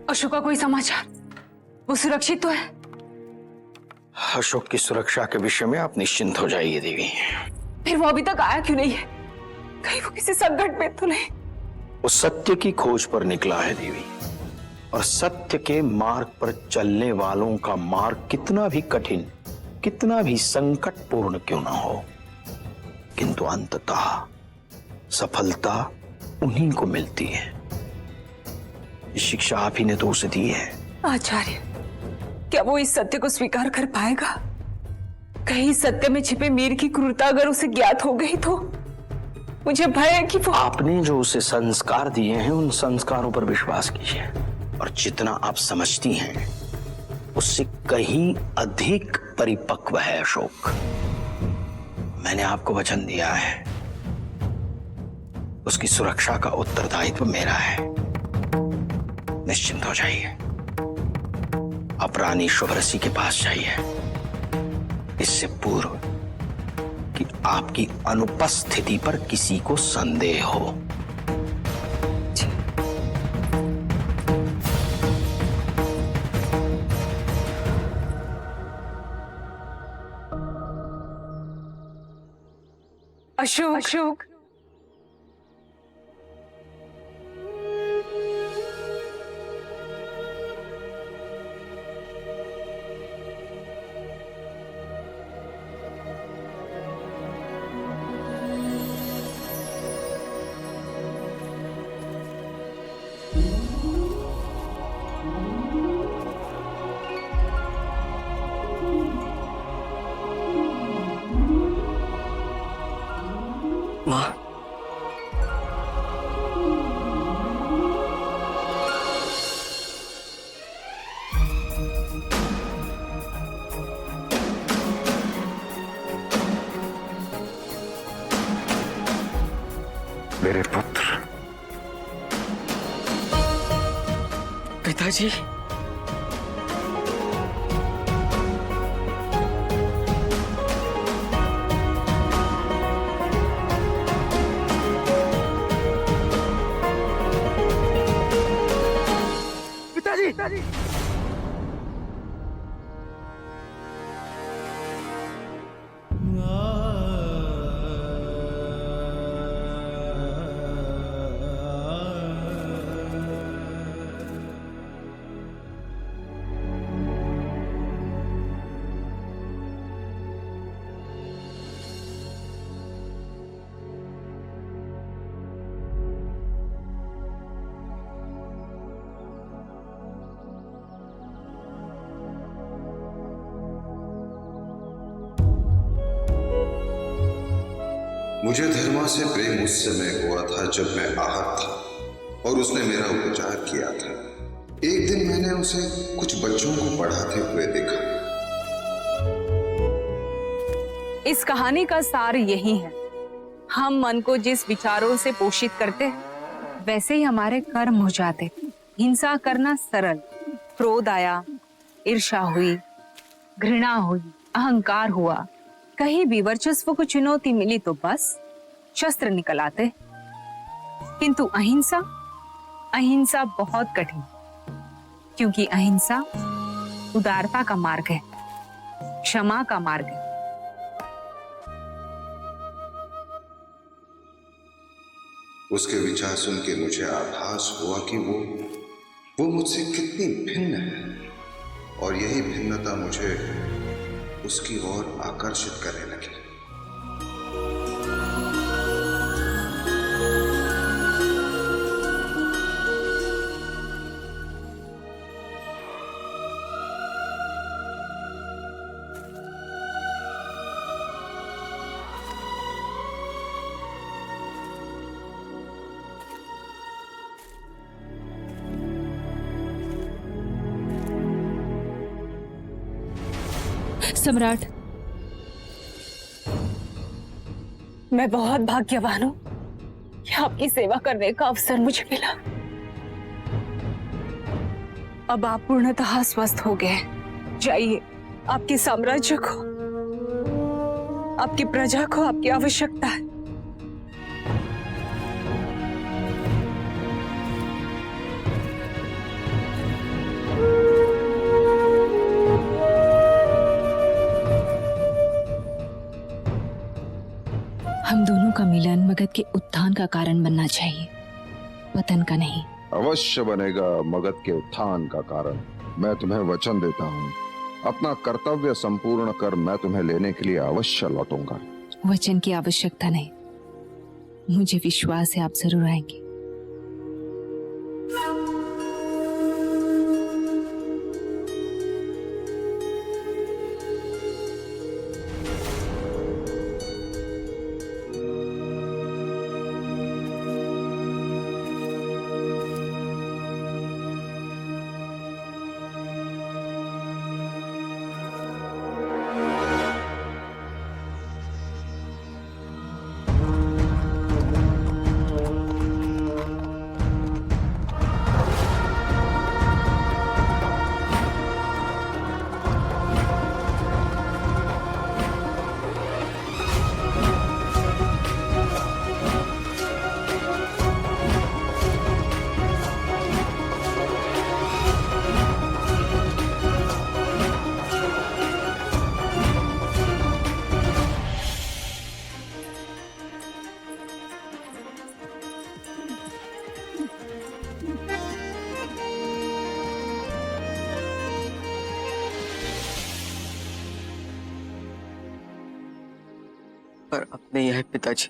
अशोक का कोई समाचार? वो सुरक्षित तो है? अशोक की सुरक्षा के विषय में आप निश्चिंत हो जाइए देवी। फिर वो अभी तक आया क्यों नहीं है? कहीं वो किसी संकट में तो नहीं? वो सत्य की खोज पर निकला है देवी, और सत्य के मार्ग पर चलने वालों का मार्ग कितना भी कठिन, कितना भी संकटपूर्ण क्यों ना हो, किंतु अंततः सफलता उन्हीं को मिलती है। ये शिक्षा आप ही ने तो उसे दी है। आचार्य, क्या वो इस सत्य को स्वीकार कर पाएगा? कहीं सत्य में छिपे मीर की क्रूरता अगर उसे ज्ञात हो गई तो मुझे भय है कि वो... आपने जो उसे संस्कार दिए हैं उन संस्कारों पर विश्वास कीजिए, और जितना आप समझती हैं उससे कहीं अधिक परिपक्व है अशोक। मैंने आपको वचन दिया है, उसकी सुरक्षा का उत्तरदायित्व मेरा है। निश्चिंत हो जाइए। आप रानी शुभरसी के पास जाइए, इससे पूर्व कि आपकी अनुपस्थिति पर किसी को संदेह हो। अशोक, माँ, मेरे पुत्र। पिताजी। पिताजी। मुझे धर्मा से प्रेम उस समय हुआ था जब मैं आहत था और उसने मेरा उपचार किया था। एक दिन मैंने उसे कुछ बच्चों को पढ़ाते हुए देखा। इस कहानी का सार यही है, हम मन को जिस विचारों से पोषित करते हैं वैसे ही हमारे कर्म हो जाते। हिंसा करना सरल, क्रोध आया, ईर्ष्या हुई, घृणा हुई, अहंकार हुआ, कहीं भी वर्चस्व को चुनौती मिली तो बस शस्त्र निकल आते। किंतु अहिंसा बहुत कठिन, क्योंकि अहिंसा उदारता का मार्ग है, क्षमा का मार्ग है। उसके विचार सुन के मुझे आभास हुआ कि वो मुझसे कितनी भिन्न है, और यही भिन्नता मुझे उसकी ओर आकर्षित करने लगी। सम्राट, मैं बहुत भाग्यवान हूं कि आपकी सेवा करने का अवसर मुझे मिला। अब आप पूर्णतः स्वस्थ हो गए। जाइए, आपके साम्राज्य को, आपकी प्रजा को आपकी आवश्यकता है। हम दोनों का मिलन मगध के उत्थान का कारण बनना चाहिए, पतन का नहीं। अवश्य बनेगा मगध के उत्थान का कारण। मैं तुम्हें वचन देता हूँ, अपना कर्तव्य संपूर्ण कर मैं तुम्हें लेने के लिए अवश्य लौटूंगा। वचन की आवश्यकता नहीं, मुझे विश्वास है आप जरूर आएंगे। पर अब नहीं है पिताजी,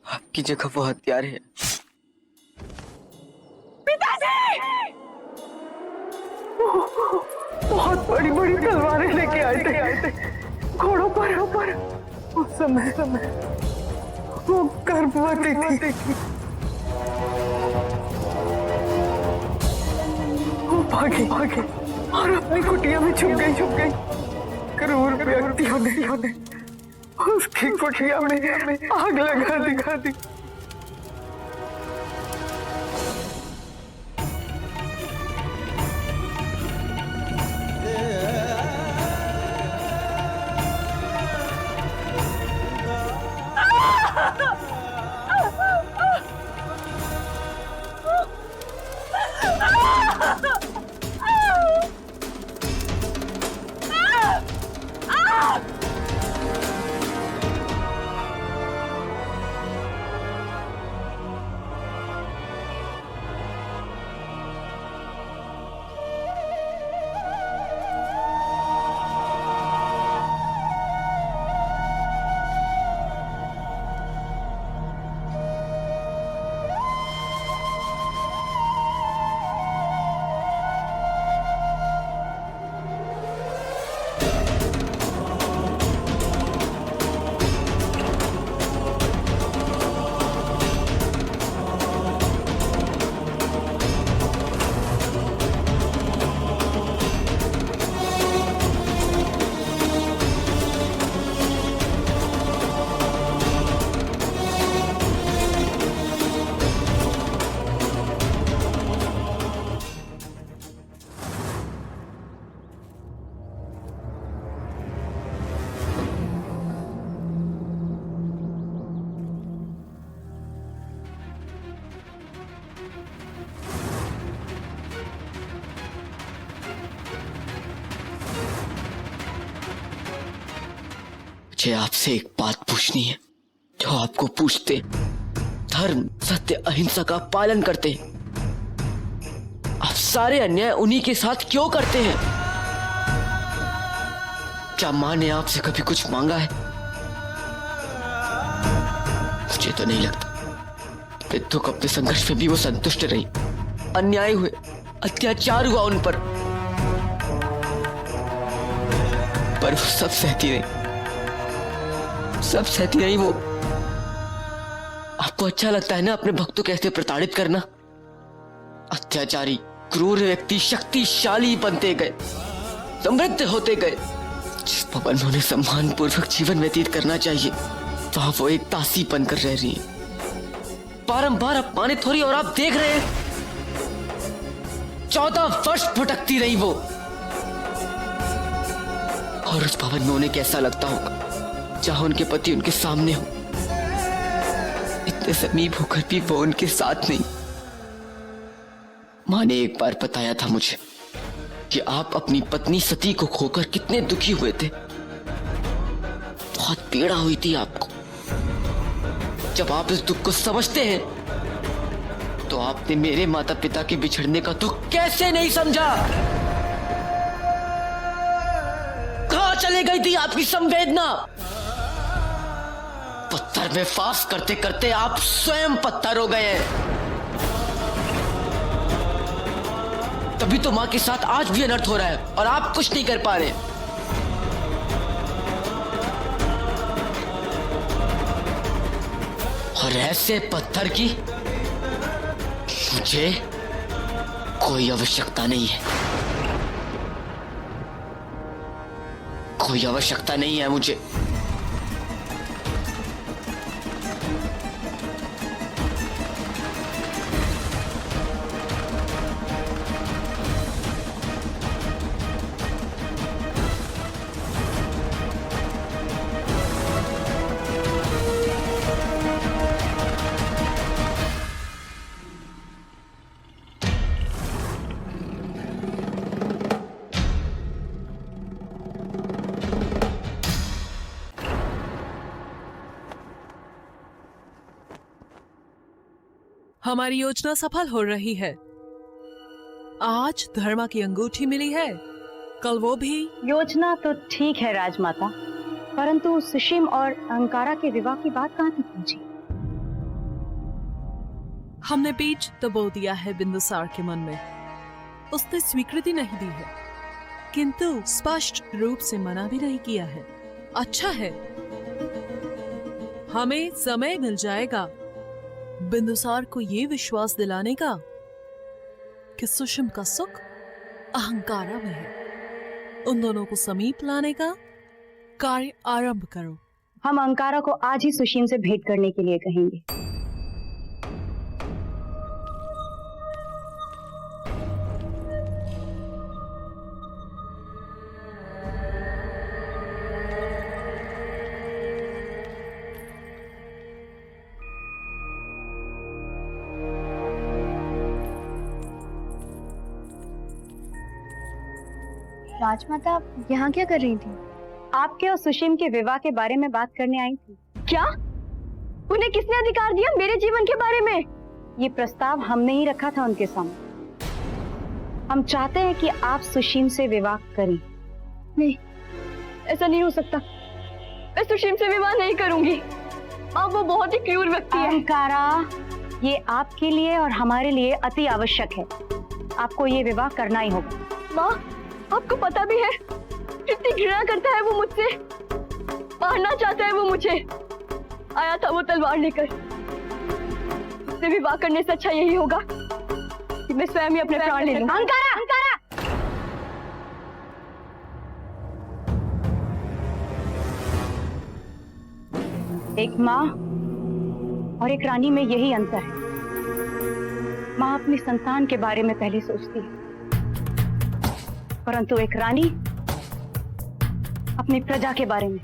आपकी जगह वो हथियार है। बहुत बड़ी बड़ी तलवारें लेके आए थे घोड़ों पर। उस समय वो गर्भवती थी। वो भागे और अपनी कुटिया में छुप गई। क्रूर व्यक्तियों ने उसकी कुटिया में आग लगा दी। मुझे आपसे एक बात पूछनी है, जो आपको पूछते धर्म, सत्य, अहिंसा का पालन करते हैं, आप सारे अन्याय उन्हीं के साथ क्यों करते हैं? क्या मां ने आपसे कभी कुछ मांगा है? मुझे तो नहीं लगता। विद्युक अपने संघर्ष में भी वो संतुष्ट रही। अन्याय हुए, अत्याचार हुआ उन पर वो सब सहती रही। वो। आपको अच्छा लगता है ना अपने भक्तों को ऐसे प्रताड़ित करना? अत्याचारी, क्रूर व्यक्ति शक्तिशाली बनते गए, समृद्ध होते गए। जिस भवन में उन्हें सम्मान पूर्वक जीवन व्यतीत करना चाहिए, वहां वो एक दासी बनकर रह रही है, बारंबार अपमानित हो रही, और आप देख रहे हैं। 14 वर्ष भटकती रही वो, और उस भवन में उन्हें कैसा लगता होगा जहां उनके पति उनके सामने हो। इतने समीप होकर भी वो उनके साथ नहीं। मां ने एक बार बताया था मुझे कि आप अपनी पत्नी सती को खोकर कितने दुखी हुए थे। बहुत पीड़ा हुई थी आपको। जब आप इस दुख को समझते हैं तो आपने मेरे माता पिता के बिछड़ने का दुख कैसे नहीं समझा? कहां चले गई थी आपकी संवेदना? पत्थर में फांस करते करते आप स्वयं पत्थर हो गए हैं। तभी तो मां के साथ आज भी अनर्थ हो रहा है और आप कुछ नहीं कर पा रहे। और ऐसे पत्थर की मुझे कोई आवश्यकता नहीं है। कोई आवश्यकता नहीं है मुझे। हमारी योजना सफल हो रही है। आज धर्मा की अंगूठी मिली है, कल वो भी। योजना तो ठीक है राजमाता, परंतु सुशीम और अहंकारा के विवाह की बात कहां तक पहुंची? हमने बीज दबो दिया है बिंदुसार के मन में। उसने स्वीकृति नहीं दी है, किंतु स्पष्ट रूप से मना भी नहीं किया है। अच्छा है, हमें समय मिल जाएगा बिंदुसार को ये विश्वास दिलाने का कि सुषम का सुख अहंकारा में है। उन दोनों को समीप लाने का कार्य आरंभ करो। हम अहंकारा को आज ही सुशीम से भेंट करने के लिए कहेंगे। राजमाता यहाँ क्या कर रही थी? आपके और सुशीम के विवाह के बारे में बात करने आई थी। क्या? उन्हें किसने अधिकार दिया मेरे जीवन के बारे में? ये प्रस्ताव हमने ही रखा था उनके सामने। हम चाहते हैं कि आप सुशीम से विवाह करें। नहीं, ऐसा नहीं हो सकता। मैं सुशीम से विवाह नहीं करूंगी। अब वो बहुत ही क्रूर व्यक्ति है। अहंकारा, ये आपके लिए और हमारे लिए अति आवश्यक है। आपको ये विवाह करना ही होगा। माँ, आपको पता भी है कितनी घृणा करता है वो मुझसे, मारना चाहता है वो मुझे। आया था वो तलवार लेकर। उससे विवाह करने से अच्छा यही होगा कि मैं स्वयं ही अपने प्राण ले लूं। अहंकारा, अहंकारा! एक माँ और एक रानी में यही अंतर है। माँ अपनी संतान के बारे में पहले सोचती है, परंतु एक रानी अपनी प्रजा के बारे में।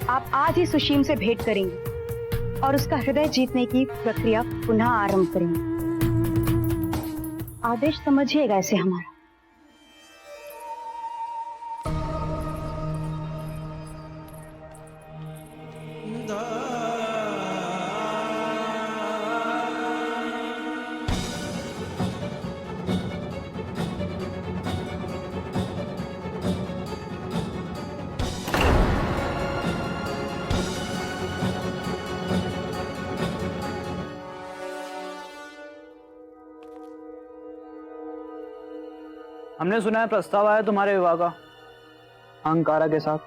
आप आज ही सुशीम से भेंट करेंगे और उसका हृदय जीतने की प्रक्रिया पुनः आरंभ करेंगे। आदेश समझिएगा इसे हमारा। हमने सुना है प्रस्ताव आया तुम्हारे विवाह का अहंकारा के साथ।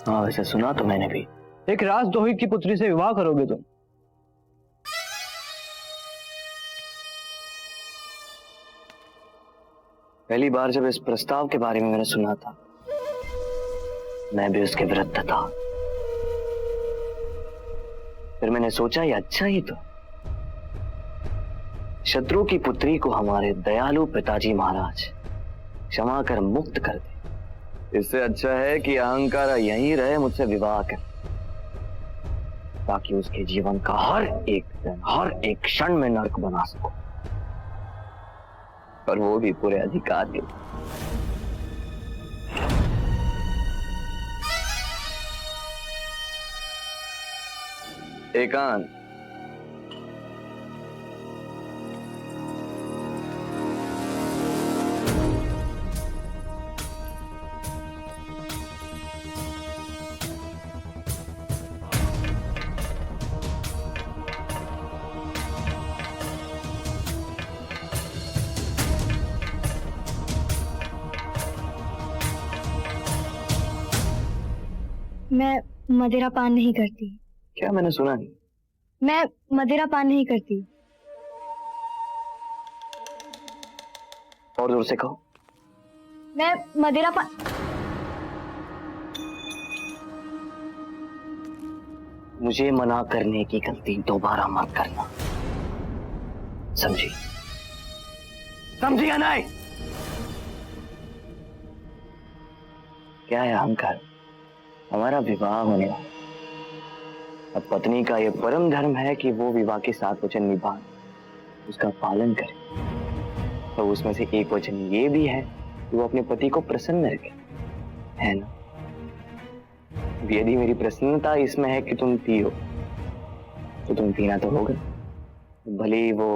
हाँ, वैसे सुना तो मैंने भी। एक राजद्रोही की पुत्री से विवाह करोगे तुम? पहली बार जब इस प्रस्ताव के बारे में मैंने सुना था, मैं भी उसके विरुद्ध था। फिर मैंने सोचा ये अच्छा ही तो, शत्रु की पुत्री को हमारे दयालु पिताजी महाराज क्षमा कर मुक्त कर दे। इससे अच्छा है कि अहंकारा यहीं रहे, मुझसे विवाह कर, ताकि उसके जीवन का हर एक दिन, हर एक क्षण में नर्क बना सको, और वो भी पूरे अधिकार के। एकांत। मैं मदिरा पान नहीं करती। क्या? मैंने सुना नहीं। मैं मदिरा पान नहीं करती। और जोर से कहो। मैं मदिरा पान। मुझे मना करने की गलती दोबारा मत करना, समझी? समझी या नहीं? क्या है अहंकार? हमारा विवाह होने वाला। अब पत्नी का यह परम धर्म है कि वो विवाह के 7 वचन निभाए, उसका पालन करे। तो उसमें से एक वचन ये भी है कि वो अपने पति को प्रसन्न रखे, है ना? यदि मेरी प्रसन्नता इसमें है कि तुम पियो, तो तुम पीना तो होगा, भले ही वो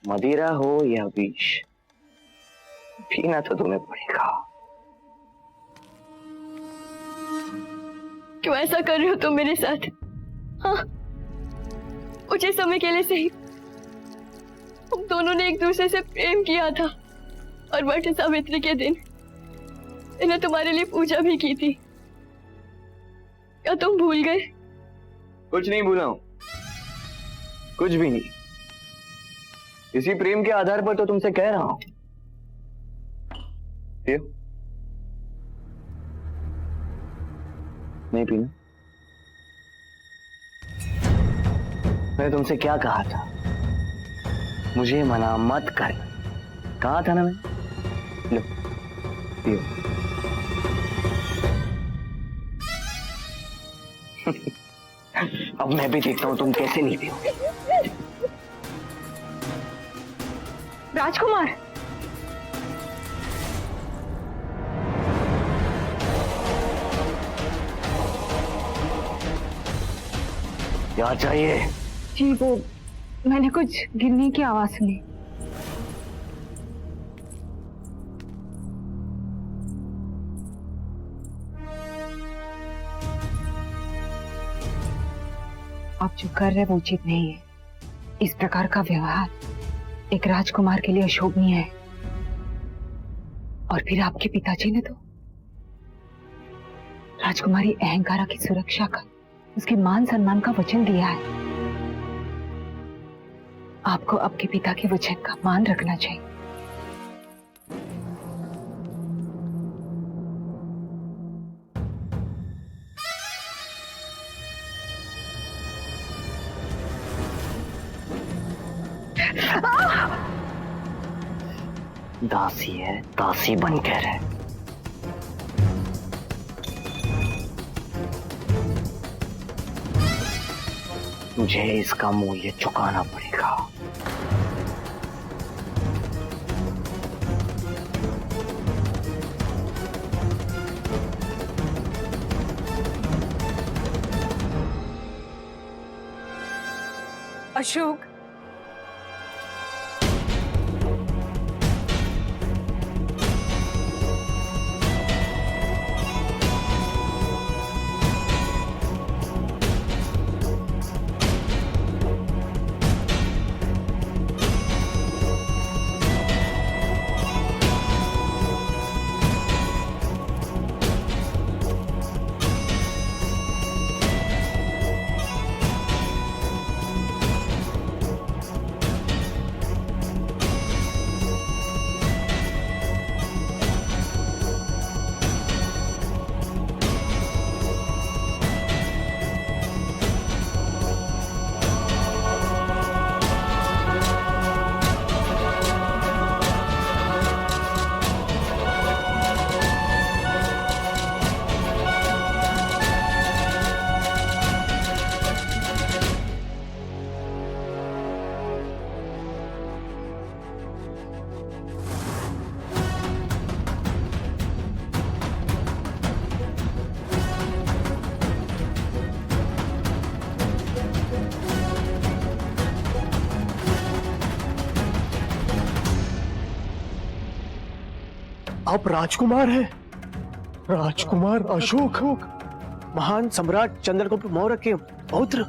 मदिरा हो या विष, पीना तो तुम्हें पड़ेगा। क्यों ऐसा कर रहे हो तुम मेरे साथ? हाँ, कुछ ही समय के लिए सही, हम दोनों ने एक दूसरे से प्रेम किया था और वट सावित्री के दिन मैंने तुम्हारे लिए पूजा भी की थी। क्या तुम भूल गए? कुछ नहीं भूला हूं, कुछ भी नहीं। इसी प्रेम के आधार पर तो तुमसे कह रहा हूं। पियो। नहीं पीना? मैंने तुमसे क्या कहा था? मुझे मना मत कर, कहा था ना मैंने? लो पियो। अब मैं भी देखता हूं तुम कैसे नहीं पियोगे। राजकुमार, क्या चाहिए? जी वो मैंने कुछ गिरने की आवाज सुनी। आप जो कर रहे वो उचित नहीं है। इस प्रकार का व्यवहार एक राजकुमार के लिए अशोभनीय है। और फिर आपके पिताजी ने तो राजकुमारी अहंकारा की सुरक्षा का, उसके मान सम्मान का वचन दिया है। आपको आपके पिता के वचन का मान रखना चाहिए। दासी है, दासी बनकर है। मुझे इसका मूल्य चुकाना पड़ेगा। अशोक, आप राजकुमार हैं, राजकुमार अशोक, महान सम्राट चंद्रगुप्त मौर्य के पौत्र।